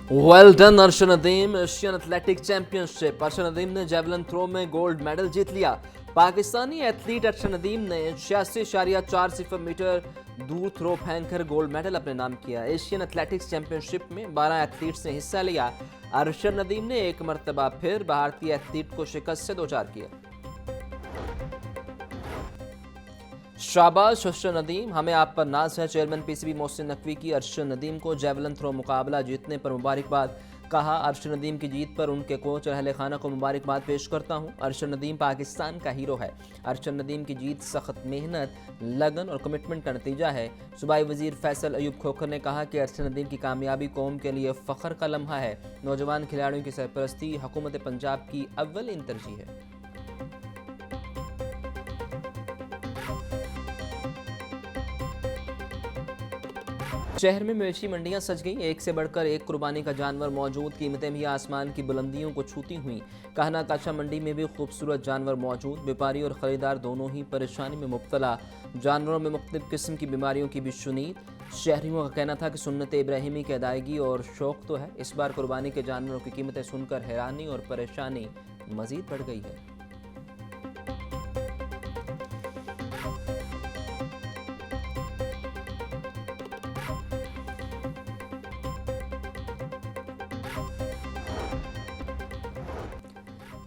Well done Arshan Nadeem. Asian athletic championship. Arshan Nadeem ने javelin throw में gold medal जीत लिया। पाकिस्तानी एथलीट अर्शन नदीम ने 86.40 मीटर दूर थ्रो फेंककर गोल्ड मेडल अपने नाम किया। एशियन एथलेटिक्स चैंपियनशिप में 12 एथलीट्स ने हिस्सा लिया। अर्शन नदीम ने एक मरतबा फिर भारतीय एथलीट को शिकस्त से दो चार किया। शाबाश अर्शन नदीम, हमें आप पर नाज है। चेयरमैन पीसीबी मोहसिन नकवी की अर्शन नदीम को जेवलिन थ्रो मुकाबला जीतने पर मुबारकबाद। कहा, अर्शन नदीम की जीत पर उनके कोच और अहले खाना को मुबारकबाद पेश करता हूं। अर्शन नदीम पाकिस्तान का हीरो है। अर्शन नदीम की जीत सख्त मेहनत, लगन और कमिटमेंट का नतीजा है। सूबाई वजीर फैसल अयूब खोखर ने कहा कि अर्शन नदीम की कामयाबी कौम के लिए फ़ख्र का लम्हा है। नौजवान खिलाड़ियों की सरपरस्ती हुकूमत पंजाब की अव्वल तरजीह है। शहर में मवेशी मंडियां सज गईं। एक से बढ़कर एक कुर्बानी का जानवर मौजूद। कीमतें भी आसमान की बुलंदियों को छूती हुई। कहना काशा मंडी में भी खूबसूरत जानवर मौजूद। व्यापारी और ख़रीदार दोनों ही परेशानी में मुब्तला। जानवरों में मुख्तलिफ किस्म की बीमारियों की भी शुनीद। शहरियों का कहना था कि सुन्नत इब्राहिमी की अदायगी और शौक़ तो है, इस बार कुर्बानी के जानवरों की कीमतें सुनकर हैरानी और परेशानी मज़ीद बढ़ गई है।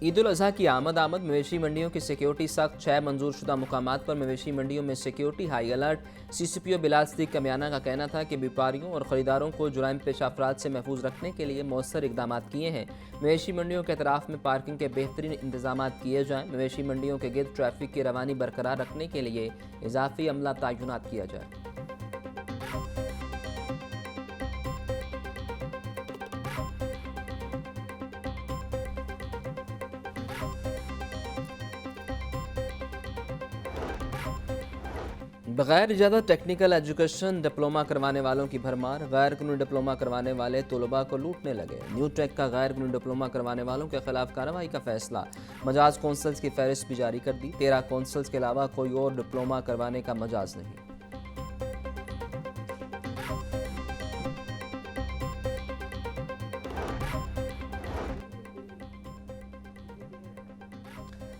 ईद उल अजहा की आमद मवेशी मंडियों की सिक्योरिटी सख्त। 6 मंजूर शुदा मुकामात पर मवेशी मंडियों में security high alert. CCPO Bilal Siddique Kamiana का कहना था कि व्यापारियों और ख़रीदारों को जुराइम पेश अफराद से महफूज रखने के लिए मौसर इकदाम किए हैं। मवेशी मंडियों के अतराफ में पार्किंग के बेहतरीन इंतजाम किए जाएँ। मवेशी मंडियों के गिर्द ट्रैफिक की रवानी बरकरार रखने के लिए इजाफी अमला तैनात किया जाए। बगैर इजाज़त टेक्निकल एजुकेशन डिप्लोमा करवाने वालों की भरमार। गैर कानूनी डिप्लोमा करवाने वाले तलबा को लूटने लगे। न्यू टेक का गैर कानूनी डिप्लोमा करवाने वालों के खिलाफ कार्रवाई का फैसला। मजाज कौंसल्स की फहरिस्त भी जारी कर दी। 13 कौंसल्स के अलावा कोई और डिप्लोमा करवाने का मजाज नहीं।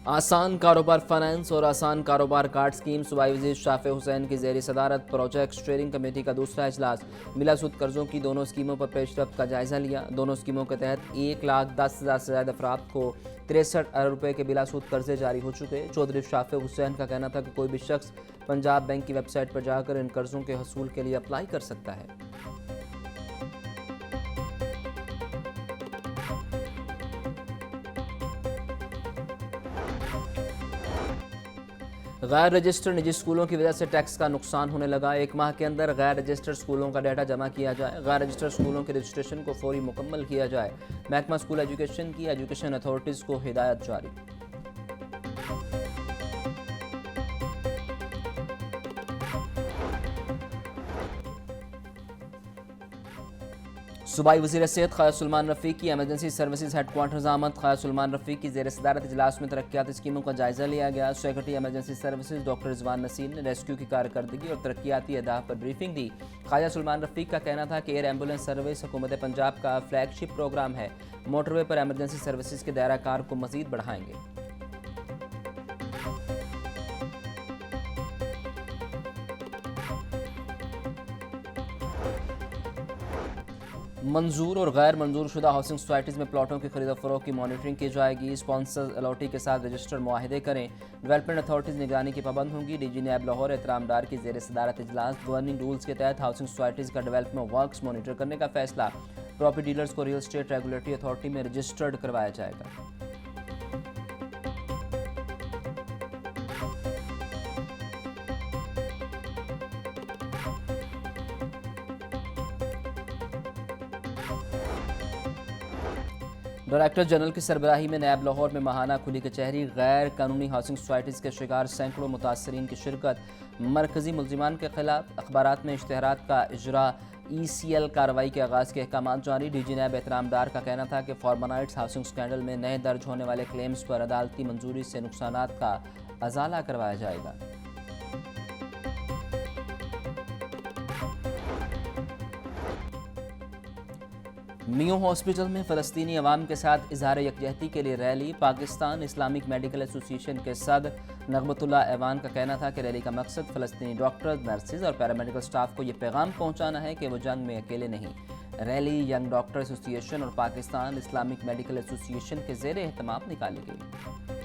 आसान कारोबार फाइनेंस और आसान कारोबार कार्ड स्कीम। सूबाई वज़ीर शाफे हुसैन की ज़ेर सदारत प्रोजेक्ट स्टीयरिंग कमेटी का दूसरा इजलास। मिलासूद कर्जों की दोनों स्कीमों पर पेशरफ्त का जायज़ा लिया। दोनों स्कीमों के तहत 1,10,000 से ज़्यादा अफराद को 63 अरब रुपये के बिलासूद कर्जे जारी हो चुके। चौधरी शाफे हुसैन का कहना था कि कोई भी शख्स पंजाब बैंक की वेबसाइट पर जाकर इन कर्जों के हसूल के लिए अप्लाई कर सकता है। गैर रजिस्टर्ड निजी स्कूलों की वजह से टैक्स का नुकसान होने लगा। 1 माह के अंदर गैर रजिस्टर्ड स्कूलों का डाटा जमा किया जाए। गैर रजिस्टर्ड स्कूलों के रजिस्ट्रेशन को फौरी मुकम्मल किया जाए। महकमा स्कूल एजुकेशन की एजुकेशन अथॉरिटीज़ को हिदायत जारी। सूबाई वज़ीर सेहत ख्वाजा सुलेमान रफ़ीक की एमरजेंसी सर्विसेज हेडक्वार्टर्स आमद। ख्वाजा सुलेमान रफ़ीक की ज़ेर सदारत इजलास में तरक्याती स्कीमों का जायज़ा लिया गया। Secretary emergency services doctor Rizwan Naseer ने रेस्क्यू की कारकर्दगी और तरक्याती अहदाफ पर ब्रीफिंग दी। ख्वाजा सुलेमान रफ़ीक का कहना था कि एयर एम्बुलेंस सर्विस हुकूमत पंजाब का फ्लैगशिप प्रोग्राम है। मोटरवे पर एमरजेंसी सर्विसेज के दायरा कार को मज़ीद बढ़ाएंगे। मंजूर और गैर मंजूर शुदा हाउसिंग सोसाइटीज़ में प्लाटों की खरीद फरोख्त की मॉनिटरिंग की जाएगी। स्पॉन्सर अलॉटी के साथ रजिस्टर्ड मुआहदे करें। डेवलपमेंट अथॉरिटीज़ निगरानी की पाबंद होंगी। DG नैब लाहौर एहतराम डार की ज़ेर सदारत इजलास। गवर्निंग रूल्स के तहत हाउसिंग सोसाइटीज़ का डेवलपमेंट वर्क्स मॉनिटर करने का फैसला। प्रॉपर्टी डीलर्स को रियल स्टेट रेगुलेटरी अथॉरिटी में रजिस्टर्ड करवाया जाएगा। डायरेक्टर जनरल की सरबराही में नैब लाहौर में माहाना खुली कचहरी। गैर कानूनी हाउसिंग सोसाइटीज़ के शिकार सैकड़ों मुतासरीन की शिरकत। मरकजी मुलजिमान के खिलाफ अखबारात में इश्तहारात का इजरा। ECL कार्रवाई के आगाज़ के अहकाम जारी। DG नैब एहतराम डार का कहना था कि फॉर्मानाइट्स हाउसिंग स्कैंडल में नए दर्ज होने वाले क्लेम्स पर अदालती मंजूरी से नुकसानात का अजाला करवाया जाएगा। मियो हॉस्पिटल में फ़लस्तीनी अवाम के साथ इजहार यकजहती के लिए rally. Pakistan Islamic medical association के सदर नगमतुल्लाह ऐवान का कहना था कि रैली का मकसद फ़लस्तीनी डॉक्टर्स, नर्सेज और पैरामेडिकल स्टाफ को ये पैगाम पहुंचाना है कि वो जंग में अकेले नहीं। रैली यंग डॉक्टर एसोसिएशन और पाकिस्तान इस्लामिक मेडिकल एसोसिएशन के ज़ेर एहतमाम निकाली गई।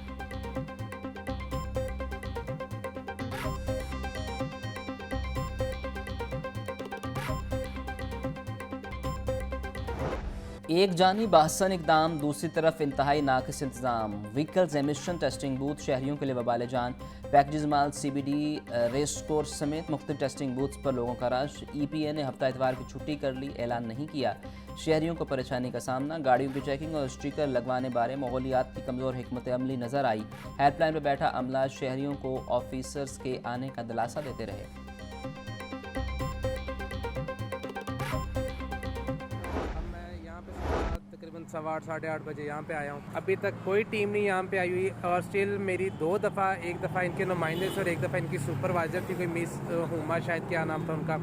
एक जानी बाहसन इकदाम, दूसरी तरफ इंतहाई नाकिस इंतजाम। व्हीकल्स एमिशन टेस्टिंग बूथ शहरियों के लिए वबाल जान। पैकेज माल, CBD, रेस कोर्स समेत मुख्तलिफ टेस्टिंग बूथ्स पर लोगों का रश। EPA ने हफ्ता इतवार की छुट्टी कर ली, ऐलान नहीं किया। शहरियों को परेशानी का सामना। गाड़ियों की चेकिंग और स्टिकर लगवाने बारे माहौलियात की कमज़ोर हिकमत अमली नज़र आई। हेल्पलाइन पर बैठा अमला शहरियों को ऑफिसर्स के आने का दिलासा देते रहे। तकरीबन 8:15 साढ़े 8 बजे यहाँ पे आया हूँ। अभी तक कोई टीम नहीं यहाँ पे आई हुई और स्टिल मेरी 2 दफ़ा, एक दफ़ा इनके नुमाइंदे से और एक दफ़ा इनकी सुपरवाइज़र थी, कोई मिस हुमा शायद क्या नाम था उनका,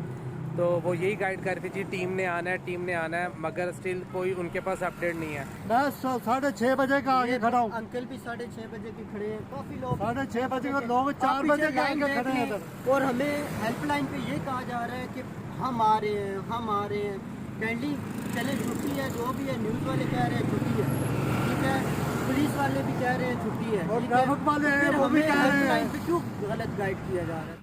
तो वो यही गाइड कर रही थी जी टीम ने आना है, टीम ने आना है, मगर स्टिल कोई उनके पास अपडेट नहीं है। मैं 6:30 बजे का आगे खड़ा हूँ। अंकल भी 6:30 बजे के खड़े हैं, काफी लोग 6:30 बजे के लोग 4 बजे के आगे खड़े हैं इधर। और हमें हेल्पलाइन पे ये कहा जा रहा है कि हम आ रहे हैं, हम आ रहे हैं। काइंडली चले, छुट्टी है, जो भी है, न्यूज़ वाले कह रहे हैं छुट्टी है, ठीक है, पुलिस वाले भी कह रहे हैं छुट्टी है, और ट्रैफिक वाले हैं वो भी कह रहे हैं। पे क्यों गलत गाइड किया जा रहा है?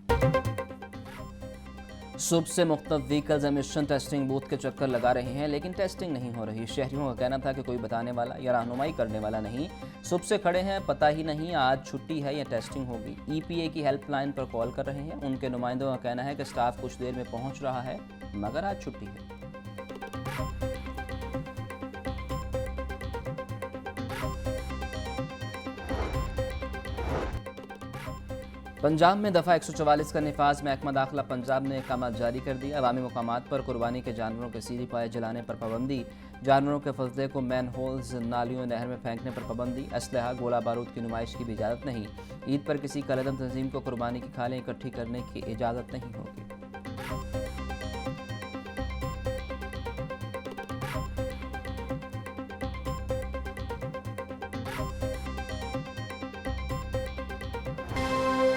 सुबह से मुख्तलिफ व्हीकल्स एमिशन टेस्टिंग बूथ के चक्कर लगा रहे हैं, लेकिन टेस्टिंग नहीं हो रही। शहरियों का कहना था कि कोई बताने वाला या रहनुमाई करने वाला नहीं। सुबह से खड़े हैं, पता ही नहीं आज छुट्टी है या टेस्टिंग होगी। EPA की हेल्पलाइन पर कॉल कर रहे हैं। उनके नुमाइंदों का कहना है कि स्टाफ कुछ देर में पहुंच रहा है, मगर आज छुट्टी है। पंजाब में दफ़ा 144 का नफाज। महकमा दाखिला पंजाब ने अहकाम जारी कर दिया। अवामी मकामात पर कुर्बानी के जानवरों के सीधी पाए जलाने पर पाबंदी। जानवरों के फजले को मैन होल्स, नालियों, नहर में फेंकने पर पाबंदी। असलहा, गोला बारूद की नुमाइश की भी इजाज़त नहीं। ईद पर किसी कलदम तंजीम को कुर्बानी की खालें इकट्ठी करने की इजाज़त नहीं होगी।